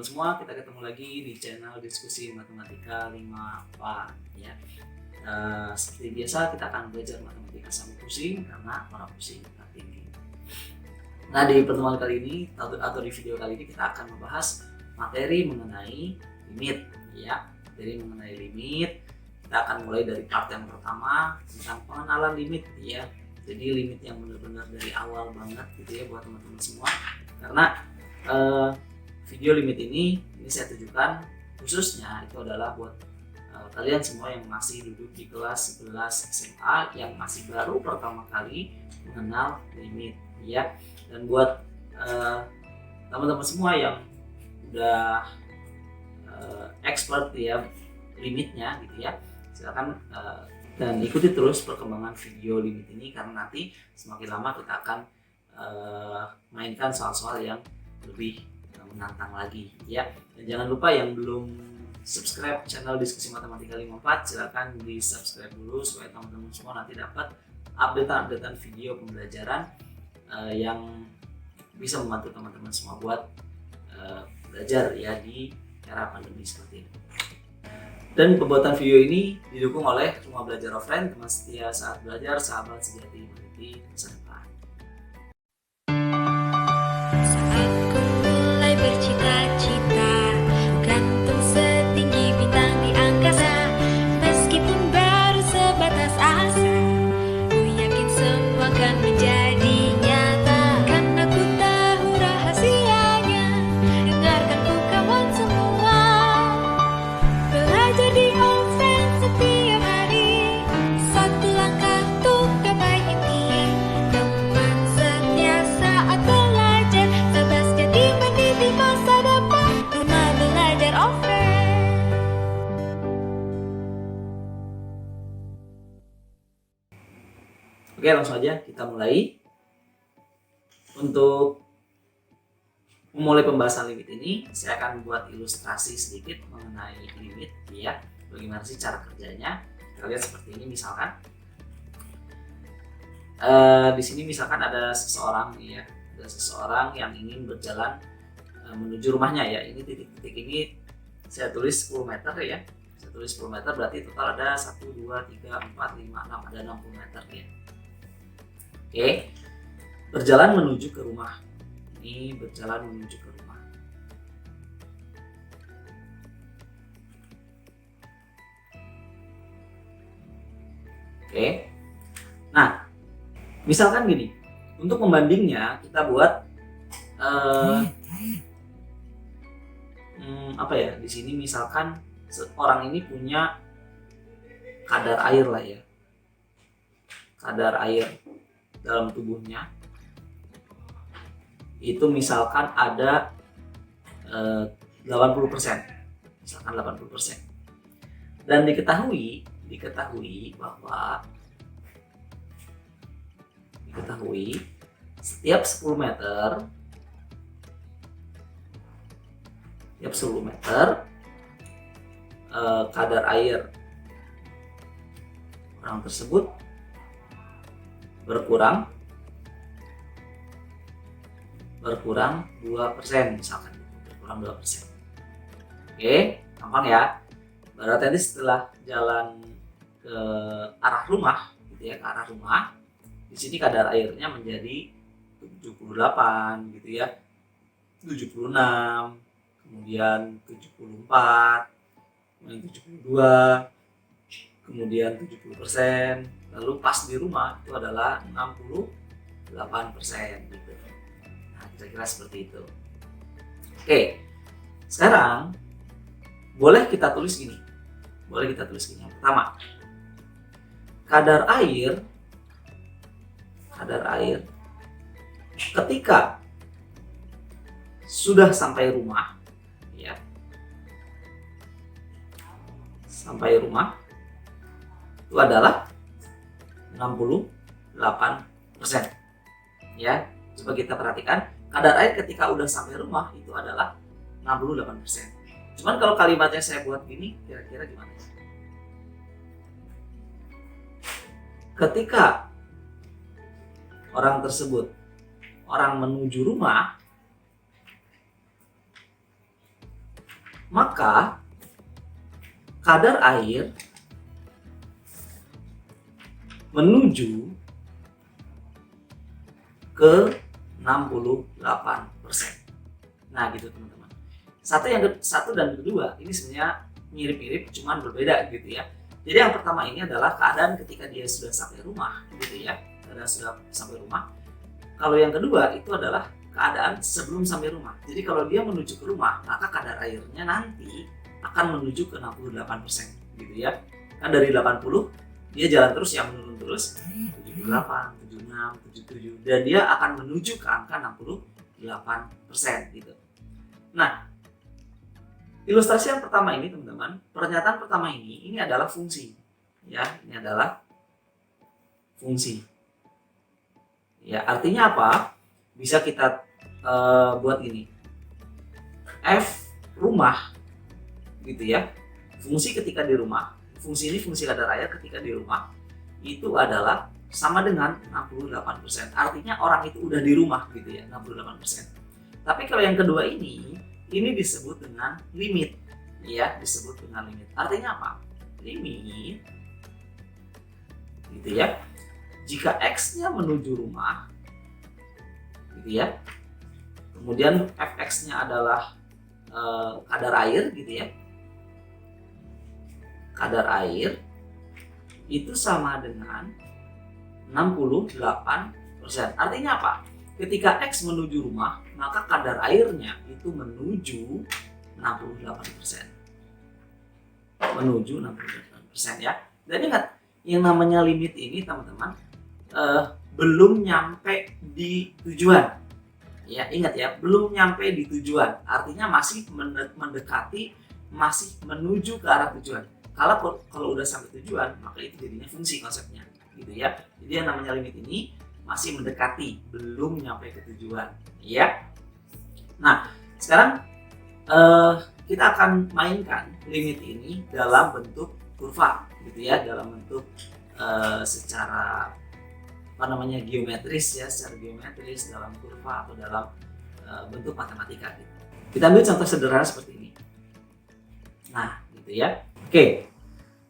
teman-teman semua, kita ketemu lagi di channel diskusi matematika 5 ya. Seperti biasa kita akan belajar matematika sampai pusing karena para pusing tak tinggi. Nah, di pertemuan kali ini atau di video kali ini kita akan membahas materi mengenai limit ya. Materi mengenai limit. Kita akan mulai dari part yang pertama tentang pengenalan limit ya. Jadi limit yang benar-benar dari awal banget gitu ya buat teman-teman semua. Karena video limit ini saya tujukan khususnya itu adalah buat kalian semua yang masih duduk di kelas 11 SMA yang masih baru pertama kali mengenal limit ya. Dan buat teman-teman semua yang udah expert ya limitnya gitu ya, silakan dan ikuti terus perkembangan video limit ini karena nanti semakin lama kita akan mainkan soal-soal yang lebih menantang lagi ya. Dan jangan lupa yang belum subscribe channel Diskusi Matematika 54 silakan di subscribe dulu supaya teman-teman semua nanti dapat update-updatean video pembelajaran yang bisa membantu teman-teman semua buat belajar ya di era pandemi seperti ini. Dan pembuatan video ini didukung oleh Rumah Belajar Offline, teman setia saat belajar, sahabat sejati meniti masa depan. Saat ku mulai bercita-cita, gantung setinggi bintang di angkasa. Meskipun baru sebatas asa, ku yakin semua akan menjadi nyata. Karena ku tahu rahasianya, dengarkan ku kawan semua. Belajar di offline setiap hari, satu langkah untuk gapai impian. Teman setia saat belajar, sahabat sejati meniti masa depan. Rumah Belajar Offline. Oke, langsung aja kita mulai. Untuk memulai pembahasan limit ini, saya akan buat ilustrasi sedikit mengenai limit ya. Bagaimana sih cara kerjanya? Kita lihat seperti ini misalkan. Di sini misalkan ada seseorang ya, ada seseorang yang ingin berjalan menuju rumahnya ya. Ini titik-titik ini saya tulis 10 meter ya. Saya tulis 10 meter berarti total ada 1, 2, 3, 4, 5, 6, ada 60 meter ya. Oke, berjalan menuju ke rumah. Ini berjalan menuju ke rumah. Oke, nah misalkan gini, untuk membandingnya kita buat apa ya? Di sini misalkan orang ini punya kadar air lah ya, kadar air dalam tubuhnya itu misalkan ada 80%, misalkan 80%. Dan diketahui bahwa setiap 10 meter kadar air orang tersebut berkurang 2% misalkan, berkurang 2%. Oke, gampang ya. Berarti nanti setelah jalan ke arah rumah gitu ya, ke arah rumah, di sini kadar airnya menjadi 78 gitu ya, 76, kemudian 74, kemudian 72, kemudian 70%, lalu pas di rumah itu adalah 68% gitu. Nah, kira-kira seperti itu. Oke, sekarang boleh kita tulis gini. Yang pertama, kadar air ketika sudah sampai rumah ya. Sampai rumah itu adalah 68% ya. Coba kita perhatikan, kadar air ketika udah sampai rumah itu adalah 68%. Cuman kalau kalimatnya saya buat gini, kira-kira gimana? Ketika orang tersebut, orang menuju rumah, maka kadar air menuju ke 68%. Nah gitu teman-teman. Satu dan kedua ini sebenarnya mirip-mirip, cuman berbeda gitu ya. Jadi yang pertama ini adalah keadaan ketika dia sudah sampai rumah gitu ya. Keadaan sudah sampai rumah. Kalau yang kedua itu adalah keadaan sebelum sampai rumah. Jadi kalau dia menuju ke rumah, maka kadar airnya nanti akan menuju ke 68% gitu ya. Kan dari 80 dia jalan terus yang menurun terus 78, 76, 77 dan dia akan menuju ke angka 68% gitu. Nah, ilustrasi yang pertama ini teman-teman, pernyataan pertama ini adalah fungsi. Ya, ini adalah fungsi. Ya, artinya apa? Bisa kita buat gini. F rumah gitu ya. Fungsi ketika di rumah. Fungsi ini fungsi kadar air ketika di rumah itu adalah sama dengan 68%. Artinya orang itu udah di rumah gitu ya, 68%. Tapi kalau yang kedua ini disebut dengan limit, ya, disebut dengan limit. Artinya apa? Limit, gitu ya. Jika x-nya menuju rumah, gitu ya. Kemudian fx-nya adalah kadar air, gitu ya. Kadar air itu sama dengan 68%. Artinya apa? Ketika X menuju rumah, maka kadar airnya itu menuju 68%. Menuju 68% ya. Dan ingat, yang namanya limit ini teman-teman belum nyampe di tujuan. Ya, ingat ya, belum nyampe di tujuan. Artinya masih mendekati, masih menuju ke arah tujuan. Kalau udah sampai tujuan, maka itu jadinya fungsi konsepnya, gitu ya. Jadi yang namanya limit ini masih mendekati, belum nyampe ke tujuan, ya. Nah, sekarang kita akan mainkan limit ini dalam bentuk kurva, gitu ya, dalam bentuk secara geometris ya, secara geometris dalam kurva atau dalam bentuk matematika gitu. Kita ambil contoh sederhana seperti ini. Nah, gitu ya. Oke.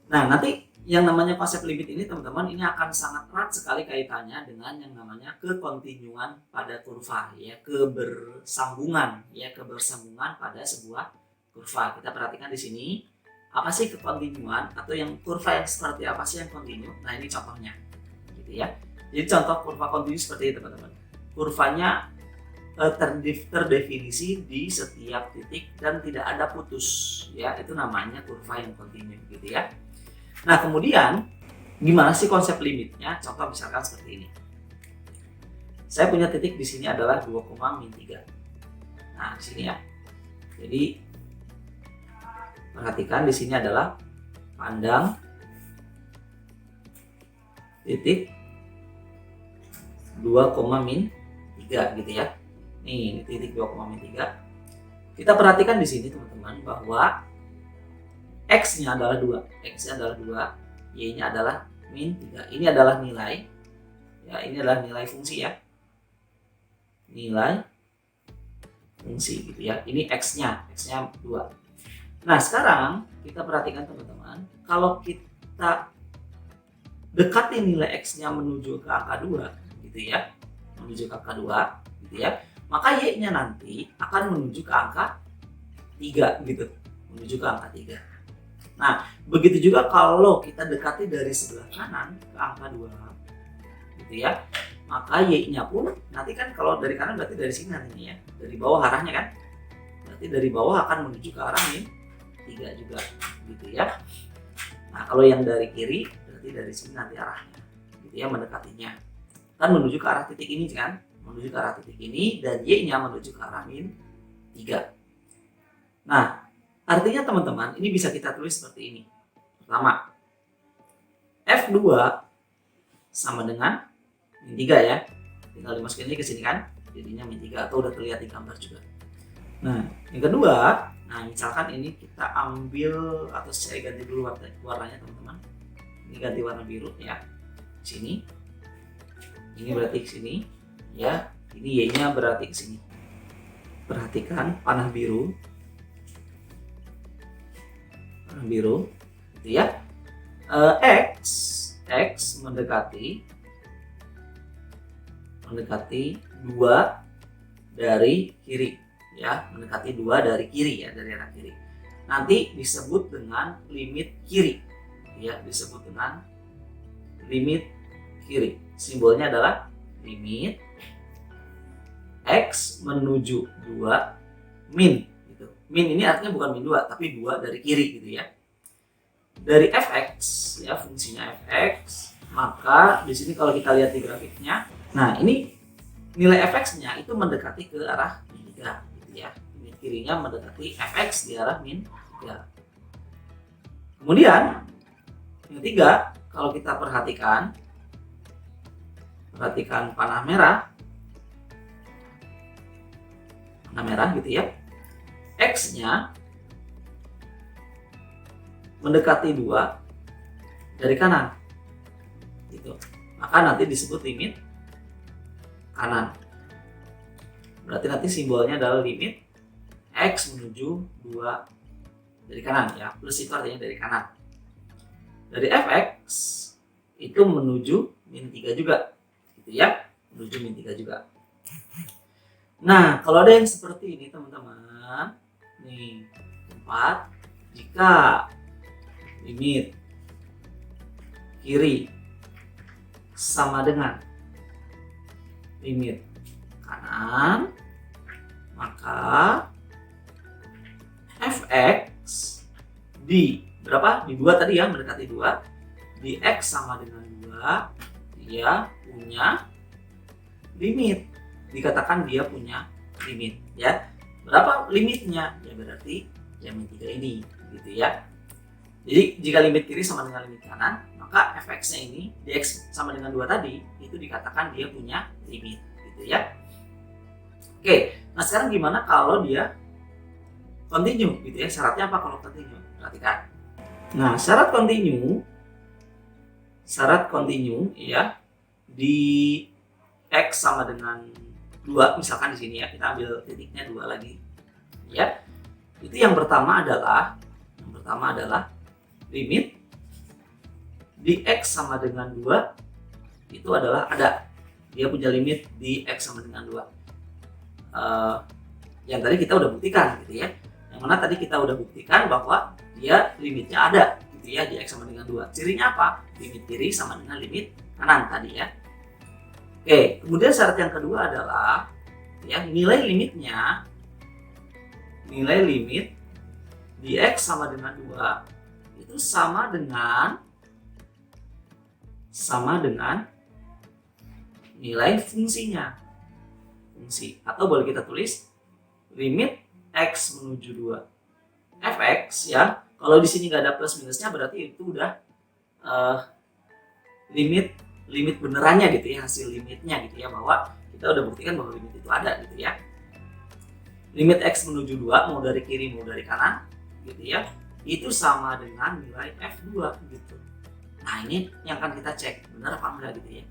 Nah, nanti yang namanya konsep limit ini teman-teman ini akan sangat erat sekali kaitannya dengan yang namanya kekontinuan pada kurva ya, kebersambungan pada sebuah kurva. Kita perhatikan di sini apa sih kekontinuan atau yang kurva yang seperti apa sih yang kontinu. Nah, ini contohnya gitu ya. Jadi contoh kurva kontinu seperti ini teman-teman. Kurvanya terdefinisi di setiap titik dan tidak ada putus ya, itu namanya kurva yang kontinu gitu ya. Nah, kemudian gimana sih konsep limitnya? Contoh misalkan seperti ini. Saya punya titik di sini adalah 2,-3. Nah, di sini ya. Jadi perhatikan di sini adalah pandang titik 2,-3 gitu ya. Nih, titik 2,-3. Kita perhatikan di sini teman-teman bahwa X-nya adalah 2, X-nya adalah 2, Y-nya adalah -3. Ini adalah nilai, ya, ini adalah nilai fungsi ya, nilai fungsi gitu ya. Ini X-nya 2. Nah, sekarang kita perhatikan teman-teman, kalau kita dekati nilai X-nya menuju ke angka 2 gitu ya, menuju ke angka 2 gitu ya, maka Y-nya nanti akan menuju ke angka 3 gitu, menuju ke angka 3. Nah, begitu juga kalau kita dekati dari sebelah kanan ke angka 2 gitu ya, maka Y-nya pun nanti kan kalau dari kanan berarti dari sini nantinya ya, dari bawah arahnya kan, berarti dari bawah akan menuju ke arah -3 juga gitu ya. Nah, kalau yang dari kiri berarti dari sini nanti arahnya gitu ya, mendekatinya kan menuju ke arah titik ini kan, menuju ke arah titik ini, dan Y-nya menuju ke arah -3. Nah, artinya teman-teman ini bisa kita tulis seperti ini. Pertama, F2 sama dengan -3 ya. Tinggal dimasukin aja ke sini kan, jadinya -3 atau udah terlihat di gambar juga. Nah, yang kedua, nah misalkan ini kita ambil atau saya ganti dulu warnanya teman-teman. Ini ganti warna biru ya. Sini. Ini berarti ke sini ya. Ini Y-nya berarti ke sini. Perhatikan panah biru warna biru, gitu ya. X mendekati 2 dari kiri, ya, mendekati 2 dari kiri, ya, dari arah kiri. Nanti disebut dengan limit kiri, ya, disebut dengan limit kiri. Simbolnya adalah limit X menuju 2 min, gitu. Min ini artinya bukan min 2, tapi 2 dari kiri, gitu ya. Dari fx, ya, fungsinya fx, maka di sini kalau kita lihat di grafiknya, nah ini nilai fx-nya itu mendekati ke arah min 3, gitu ya. Limit kirinya mendekati fx di arah min 3. Kemudian yang ketiga, kalau kita perhatikan panah merah gitu ya, X-nya mendekati 2 dari kanan, gitu. Maka nanti disebut limit kanan. Berarti nanti simbolnya adalah limit X menuju 2 dari kanan, ya, plus itu artinya dari kanan. Dari fx itu menuju min 3 juga, gitu ya, menuju min 3 juga. Nah, kalau ada yang seperti ini teman-teman, nih tempat, jika limit kiri sama dengan limit kanan, maka fx di berapa? Di 2 tadi ya, mendekati 2, di x sama dengan 2, dia punya limit. Dikatakan dia punya limit, ya. Berapa limitnya? Ya berarti yang min 3 ini, gitu ya. Jadi jika limit kiri sama dengan limit kanan, maka fx-nya ini di x sama dengan 2 tadi itu dikatakan dia punya limit, gitu ya. Oke, nah sekarang gimana kalau dia continue, gitu ya? Syaratnya apa kalau continue? Perhatikan. Nah, syarat continue ya di x sama dengan 2, misalkan di sini ya, kita ambil titiknya 2 lagi, ya. Itu yang pertama adalah limit di x sama dengan 2 itu adalah ada, dia punya limit di x sama dengan 2. Yang tadi kita udah buktikan, gitu ya. Yang mana tadi kita udah buktikan bahwa dia limitnya ada, gitu ya, di x sama dengan 2. Cirinya apa? Limit kiri sama dengan limit kanan tadi ya. Oke, kemudian syarat yang kedua adalah ya, nilai limit di x sama dengan 2 itu sama dengan nilai fungsinya. Atau boleh kita tulis limit x menuju 2 fx, ya. Kalau di sini nggak ada plus minusnya berarti itu udah limit benerannya, gitu ya, hasil limitnya, gitu ya, bahwa kita udah buktikan bahwa limit itu ada, gitu ya. Limit x menuju 2 mau dari kiri mau dari kanan, gitu ya, itu sama dengan nilai f2, gitu. Nah, ini yang akan kita cek benar apa enggak, gitu ya.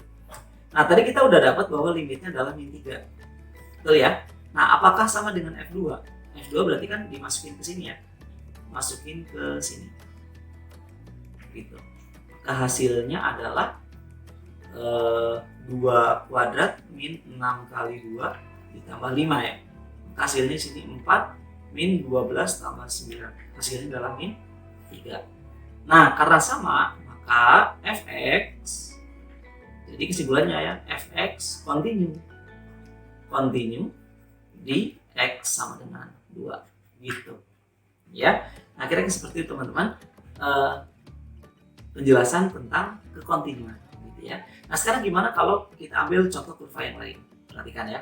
Nah, tadi kita udah dapat bahwa limitnya adalah min 3, betul ya. Nah, apakah sama dengan f2? F2 berarti kan dimasukin ke sini ya, masukin ke sini, gitu. Maka hasilnya adalah 2 kuadrat min 6 kali 2 ditambah 5 ya. Hasilnya sini 4 min 12 tambah 9. Hasilnya adalah min 3. Nah, karena sama, maka fx, jadi kesimpulannya ya, fx continue di x sama dengan 2, gitu. Ya. Nah, kira-kira seperti itu teman-teman, penjelasan tentang kekontinuan, gitu ya. Nah, sekarang gimana kalau kita ambil contoh kurva yang lain? Perhatikan ya.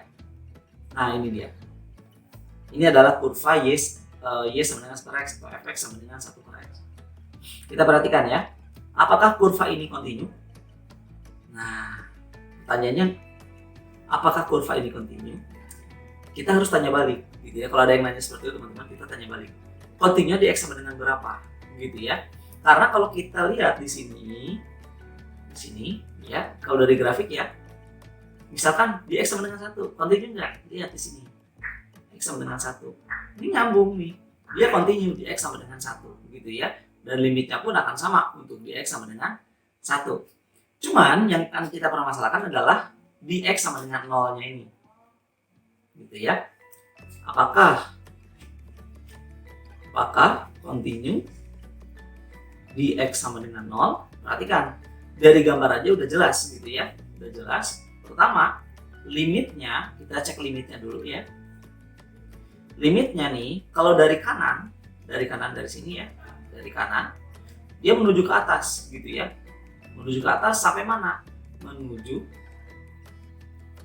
Nah, ini dia. Ini adalah kurva y sama dengan 1/x atau fx sama dengan 1/x. Kita perhatikan ya. Apakah kurva ini kontinu? Nah, pertanyaannya, apakah kurva ini kontinu? Kita harus tanya balik, gitu ya. Kalau ada yang nanya seperti itu teman-teman, kita tanya balik. Kontinunya di x sama dengan berapa? Gitu ya. Karena kalau kita lihat di sini ya, kalau dari grafik ya, misalkan di x sama dengan 1, kontinu enggak? Lihat di sini, x sama dengan 1, ini nyambung nih, dia kontinu di x sama dengan 1, gitu ya. dan limitnya pun akan sama untuk di X sama dengan 1. Cuman yang akan kita permasalahkan adalah di X sama dengan 0-nya ini. Gitu ya. Apakah continue di X sama dengan 0? Perhatikan, dari gambar aja udah jelas gitu ya. Udah jelas. Pertama, limitnya, kita cek limitnya dulu ya. Limitnya nih, kalau dari kanan dari sini ya, dari kanan, dia menuju ke atas gitu ya. Menuju ke atas sampai mana? Menuju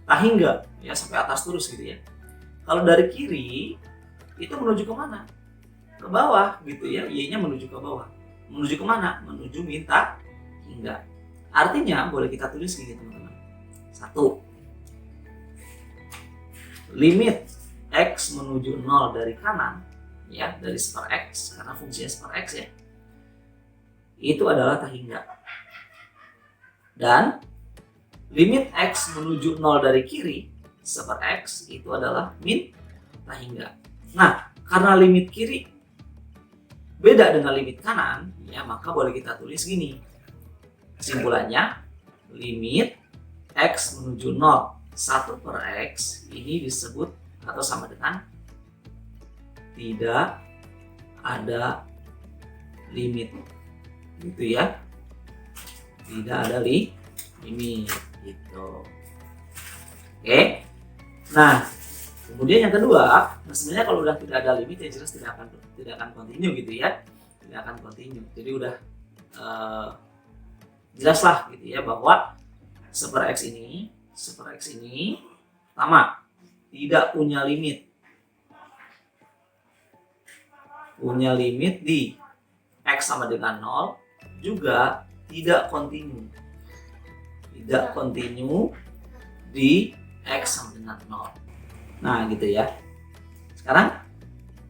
tahingga ya, sampai atas terus gitu ya. Kalau dari kiri itu menuju ke mana? Ke bawah gitu ya, Y-nya menuju ke bawah. Menuju ke mana? Menuju minta hingga. Artinya boleh kita tulis gini teman-teman. 1. Limit X menuju 0 dari kanan ya, dari seper X karena fungsinya seper X ya. Itu adalah tahingga. Dan limit X menuju 0 dari kiri seper X itu adalah min tahingga. Nah, karena limit kiri beda dengan limit kanan ya, maka boleh kita tulis gini. Kesimpulannya, limit X menuju 0 1 per X ini disebut atau sama dengan tidak ada limit gitu ya, tidak ada limit gitu. Oke, nah kemudian yang kedua, sebenarnya kalau udah tidak ada limit ya jelas tidak akan continue gitu ya, tidak akan continue. Jadi udah jelas lah gitu ya bahwa seper X ini pertama tidak punya limit di X sama dengan 0, juga tidak continue di X sama dengan 0. Nah gitu ya. Sekarang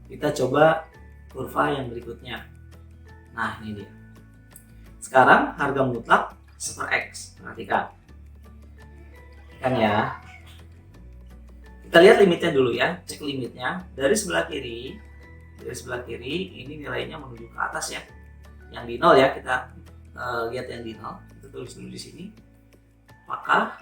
kita coba kurva yang berikutnya. Nah ini dia. Sekarang harga mutlak seper X. Perhatikan kan ya. Kita lihat limitnya dulu ya. Cek limitnya dari sebelah kiri. Ini nilainya menuju ke atas ya. Yang di 0 ya, kita lihat yang di 0. Kita tulis dulu di sini. Apakah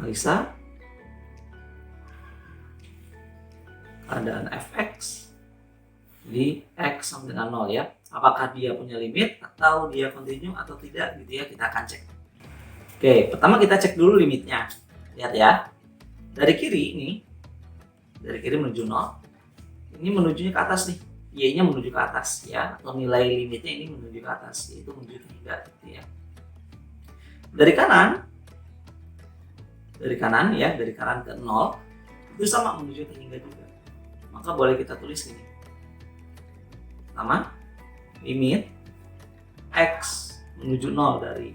analisa keadaan fx di X sama dengan 0 ya, apakah dia punya limit atau dia continue atau tidak gitu ya, kita akan cek. Oke, pertama kita cek dulu limitnya. Lihat ya, dari kiri menuju 0, ini menujunya ke atas nih, Y-nya menuju ke atas ya, atau nilai limitnya ini menuju ke atas, yaitu menuju ke 3 gitu ya. Dari kanan ya, dari kanan ke 0 itu sama menuju ke hingga juga. Maka boleh kita tulis ini. Pertama, limit X menuju 0 dari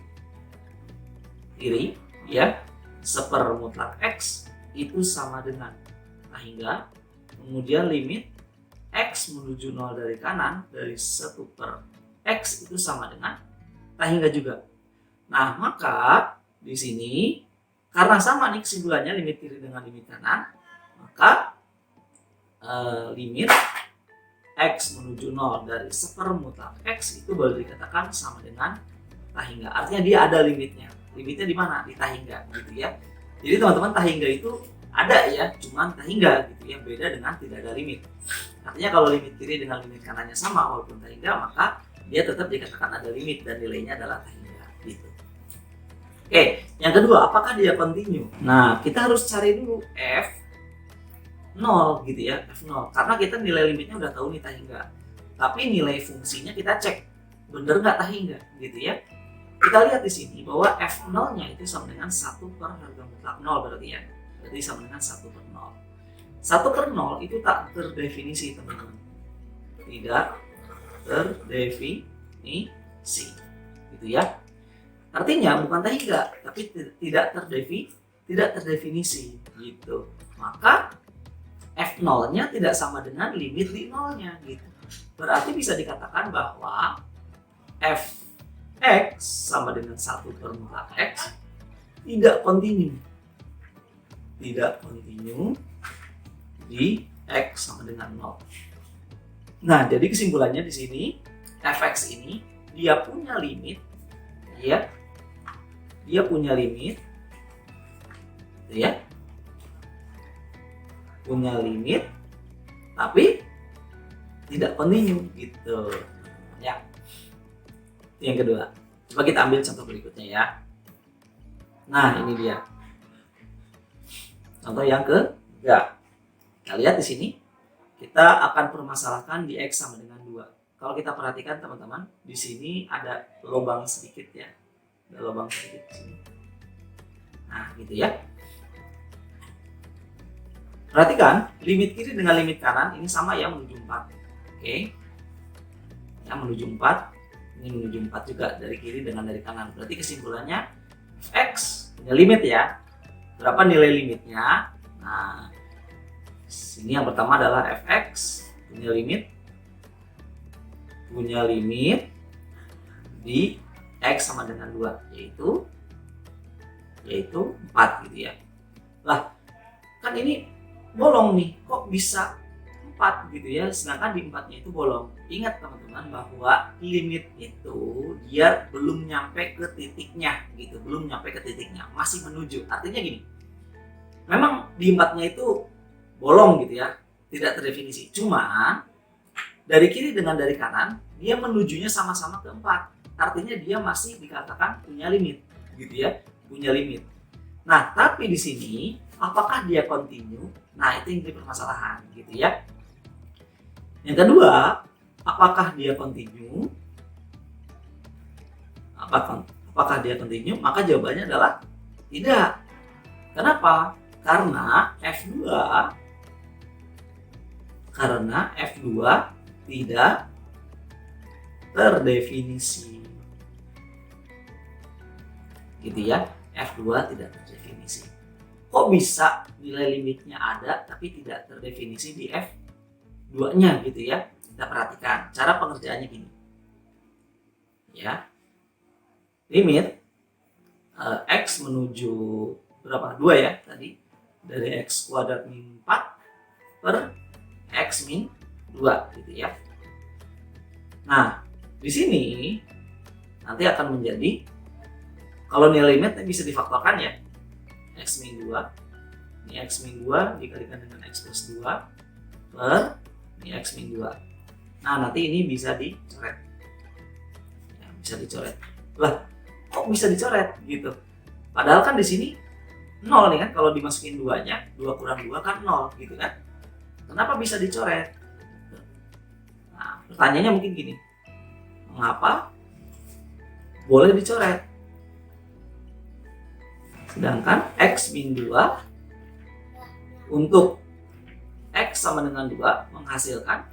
kiri ya, seper mutlak X itu sama dengan hingga. Kemudian limit X menuju 0 dari kanan dari 1 per X itu sama dengan hingga juga. Nah, maka di sini karena sama nih kesimpulannya limit kiri dengan limit kanan, maka limit X menuju 0 dari seper mutlak X itu boleh dikatakan sama dengan tahingga. Artinya dia ada limitnya. Limitnya di mana? Di tahingga gitu ya. Jadi teman-teman, tahingga itu ada ya, cuman tahingga gitu ya, beda dengan tidak ada limit. Artinya kalau limit kiri dengan limit kanannya sama walaupun tahingga, maka dia tetap dikatakan ada limit dan nilainya adalah tahingga gitu. Oke, yang kedua, apakah dia continue? Nah, kita harus cari dulu F0 gitu ya, F0. Karena kita nilai limitnya udah tahu nih tahingga. Tapi nilai fungsinya kita cek, bener nggak tahingga gitu ya. Kita lihat di sini bahwa F0-nya itu sama dengan 1 per harga mutlak 0 berarti ya. Berarti sama dengan 1 per 0. 1 per 0 itu tak terdefinisi teman-teman. Tidak terdefinisi gitu ya. Artinya bukan tahingga, tapi tidak terdefinisi gitu. Maka F0-nya tidak sama dengan limit di 0-nya gitu. Berarti bisa dikatakan bahwa Fx sama dengan 1 per mutlak X tidak kontinu. Tidak kontinu di X sama dengan 0. Nah, jadi kesimpulannya di sini fx ini dia punya limit, ya. Dia punya limit, ya. Punya limit, tapi tidak kontinu gitu. Ya. Yang kedua. Coba kita ambil contoh berikutnya ya. Nah, ini dia. Contoh yang ketiga. Kita lihat di sini. Kita akan permasalahkan di X sama dengan 2. Kalau kita perhatikan teman-teman, di sini ada lubang sedikit ya. Ada lubang sedikit di sini. Nah, gitu ya. Perhatikan, limit kiri dengan limit kanan ini sama ya, menuju 4. Oke. Ya, menuju 4. Ini menuju 4 juga dari kiri dengan dari kanan. Berarti kesimpulannya fx punya limit ya. Berapa nilai limitnya? Nah, sini yang pertama adalah fx punya limit di x sama dengan 2, yaitu 4 gitu ya. Lah, kan ini bolong nih, kok bisa 4 gitu ya, sedangkan di 4-nya itu bolong. Ingat teman-teman bahwa limit itu dia belum nyampe ke titiknya gitu, masih menuju. Artinya gini, memang di 4-nya itu bolong gitu ya, tidak terdefinisi. Cuma dari kiri dengan dari kanan dia menujunya sama-sama ke 4. Artinya dia masih dikatakan punya limit gitu ya, punya limit. Nah, tapi di sini apakah dia kontinu? Nah, itu yang jadi permasalahan gitu ya. Yang kedua, apakah dia kontinu? Apakah dia kontinu? Maka jawabannya adalah tidak. Kenapa? Karena F2 tidak terdefinisi. Gitu ya, F2 tidak terdefinisi. Kok bisa nilai limitnya ada tapi tidak terdefinisi di F2-nya gitu ya? Kita perhatikan cara pengerjaannya gini. Ya. Limit X menuju berapa? 2 ya tadi. Dari X kuadrat min 4 per X min 2 gitu ya. Nah, di sini nanti akan menjadi, kalau nilai limitnya bisa difaktorkan ya, X min 2. Ini X min 2 dikalikan dengan X plus 2 per ini X min 2. Nah, nanti ini bisa dicoret. Ya, bisa dicoret. Lah, kok bisa dicoret gitu? Padahal kan di sini 0 nih kan, kalau dimasukin 2-nya, 2 kurang 2 kan 0 gitu kan. Kenapa bisa dicoret? Nah, pertanyaannya mungkin gini. Mengapa boleh dicoret? Sedangkan X min 2 untuk X sama dengan 2 menghasilkan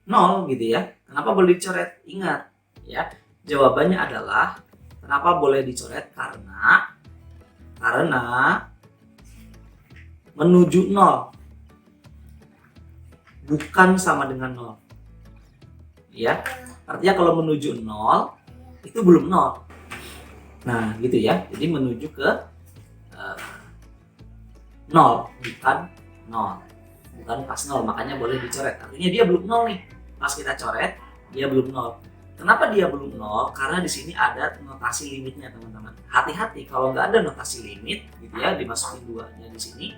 0 gitu ya. Kenapa boleh dicoret? Ingat ya, jawabannya adalah kenapa boleh dicoret, karena menuju 0 bukan sama dengan 0. Ya, artinya kalau menuju 0 itu belum 0. Nah, gitu ya. Jadi menuju ke 0 bukan 0. Bukan pas 0, makanya boleh dicoret. Artinya dia belum 0 nih. Pas kita coret, dia belum 0. Kenapa dia belum 0? Karena di sini ada notasi limitnya, teman-teman. Hati-hati kalau nggak ada notasi limit gitu ya, dimasukin 2-nya di sini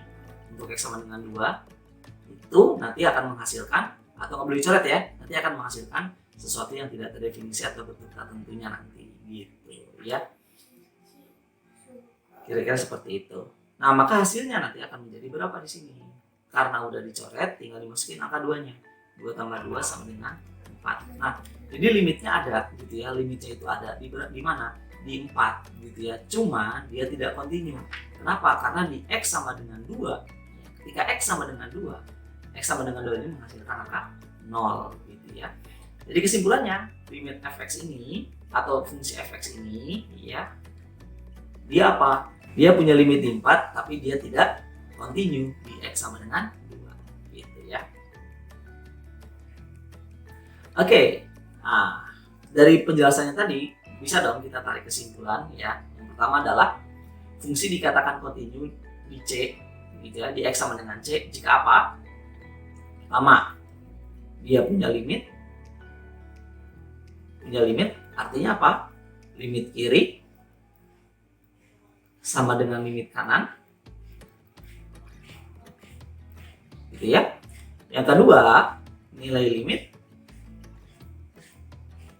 untuk X sama dengan 2, itu nanti akan menghasilkan, atau nggak boleh dicoret ya, nanti akan menghasilkan sesuatu yang tidak terdefinisi atau bentuk tertentunya nanti gitu ya. Kira-kira seperti itu. Nah, maka hasilnya nanti akan menjadi berapa di sini? Karena udah dicoret, tinggal dimasukin angka 2-nya. 2 tambah 2 sama dengan 4. Nah, jadi limitnya ada gitu ya. Limitnya itu ada di mana? Di 4 gitu ya. Cuma dia tidak kontinu. Kenapa? Karena di X sama dengan 2. Ketika X sama dengan 2, X sama dengan 2 ini menghasilkan angka 0 gitu ya. Jadi kesimpulannya, limit fx ini atau fungsi fx ini ya, dia apa? Dia punya limit di 4 tapi dia tidak kontinu di X sama dengan 2 gitu ya. Oke. Nah, dari penjelasannya tadi bisa dong kita tarik kesimpulan ya. Yang pertama adalah fungsi dikatakan kontinu di C gitu ya, di X sama dengan C jika apa? Pertama, dia punya limit artinya apa? Limit kiri sama dengan limit kanan gitu ya. Yang kedua, nilai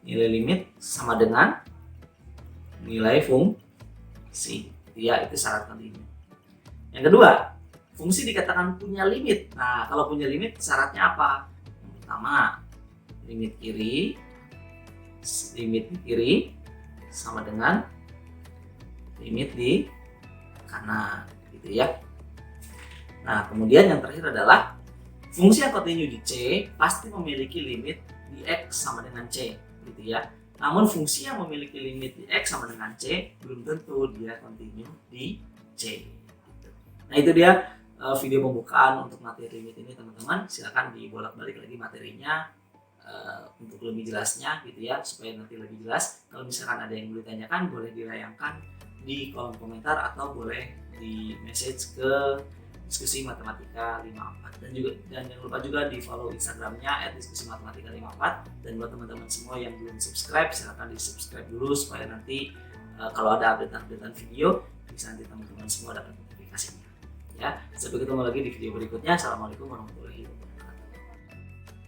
limit sama dengan nilai fungsi gitu ya, itu syarat kontinu. Yang kedua, fungsi dikatakan punya limit. Nah, kalau punya limit syaratnya apa? Yang pertama, limit kiri sama dengan limit di kanan gitu ya. Nah, kemudian yang terakhir adalah fungsi yang kontinu di C pasti memiliki limit di X sama dengan C gitu ya. Namun fungsi yang memiliki limit di X sama dengan C belum tentu dia kontinu di C gitu. Nah, itu dia video pembukaan untuk materi limit ini teman-teman. Silakan dibolak-balik lagi materinya untuk lebih jelasnya gitu ya, supaya nanti lebih jelas. Kalau misalkan ada yang boleh ditanyakan, boleh dilayangkan di kolom komentar atau boleh di message ke diskusi matematika 54 dan jangan lupa juga di follow Instagramnya @diskusimatematika54. Dan buat teman-teman semua yang belum subscribe, silahkan di subscribe dulu supaya nanti kalau ada update-updatean video bisa nanti teman-teman semua dapat notifikasinya ya. Sampai ketemu lagi di video berikutnya. Assalamualaikum warahmatullahi wabarakatuh.